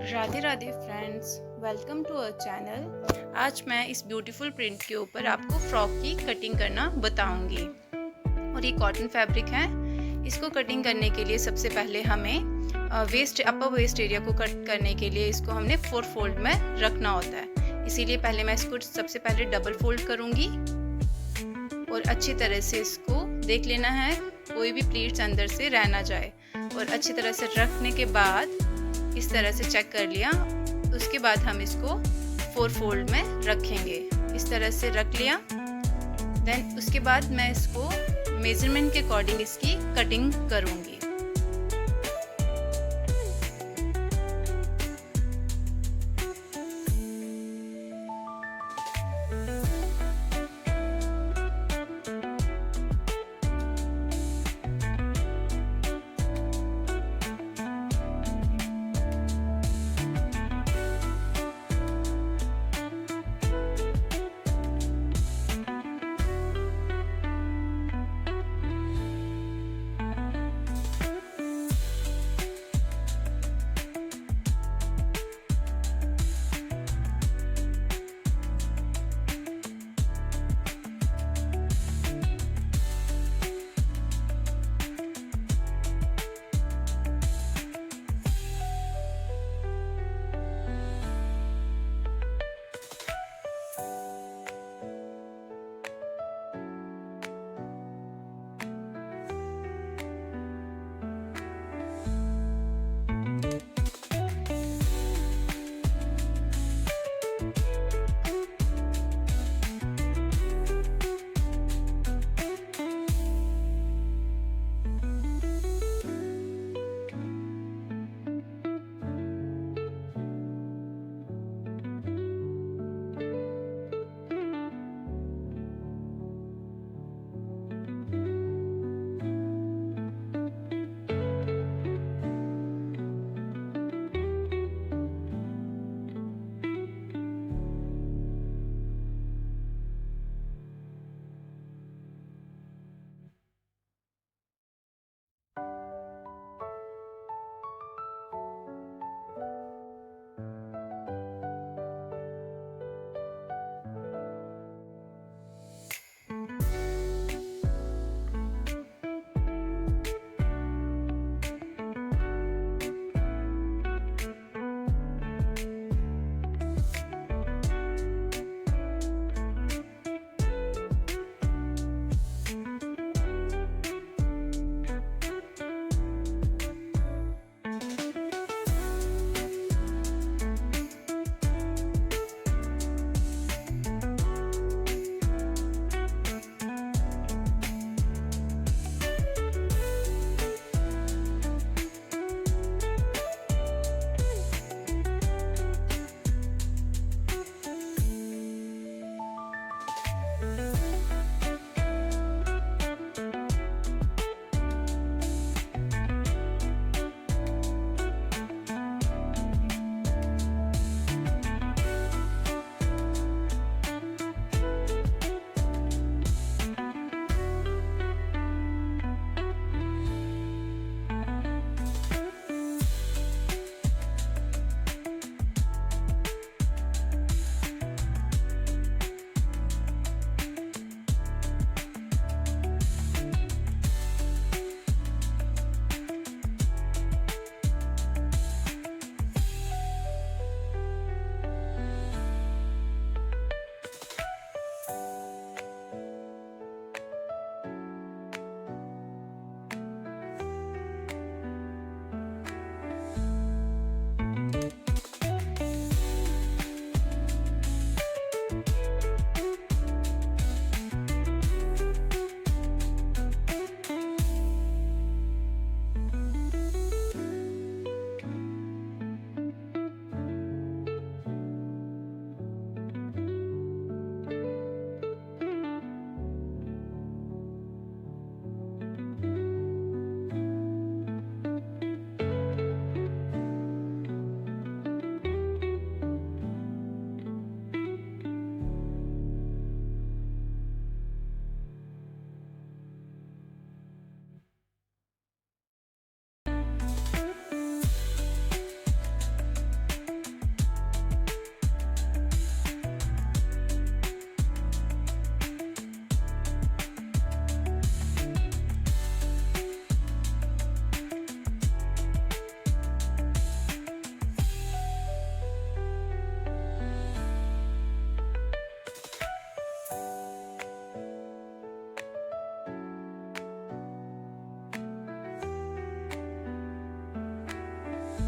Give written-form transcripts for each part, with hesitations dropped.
Radhe Radhe friends, welcome to our channel. आज मैं इस ब्यूटीफुल प्रिंट के ऊपर आपको फ्रॉक की कटिंग करना बताऊंगी। और ये कॉटन फैब्रिक है। इसको कटिंग करने के लिए सबसे पहले हमें अपर वेस्ट एरिया को कट करने के लिए इसको हमने 4 फोल्ड में रखना होता है। इसीलिए पहले मैं इसको सबसे पहले डबल फोल्ड करूँगी और अच्छी तरह से इसको देख लेना है, कोई भी प्लीट्स अंदर से रह ना जाए। और अच्छी तरह से रखने के बाद इस तरह से चेक कर लिया, उसके बाद हम इसको 4 फोल्ड में रखेंगे। इस तरह से रख लिया। देन उसके बाद मैं इसको मेजरमेंट के अकॉर्डिंग इसकी कटिंग करूँगी।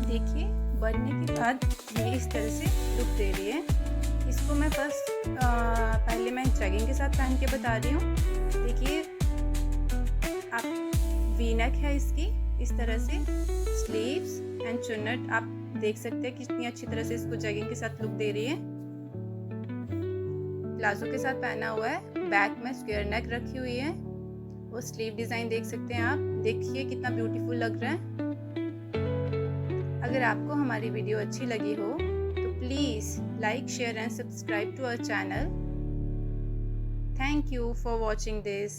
देखिए बनने के बाद ये इस तरह से लुक दे रही है। इसको मैं पहले मैं जैगिंग के साथ पहन के बता रही हूँ। देखिए आप वी नेक है इसकी, इस तरह से स्लीव्स एंड चुन्नट आप देख सकते हैं कितनी अच्छी तरह से इसको जैगिंग के साथ लुक दे रही है। प्लाजो के साथ पहना हुआ है, बैक में स्क्वायर नेक रखी हुई है, वो स्लीव डिजाइन देख सकते हैं आप। देखिए कितना ब्यूटीफुल लग रहा है। अगर आपको हमारी वीडियो अच्छी लगी हो तो please like, share and subscribe to our channel. Thank you for watching this.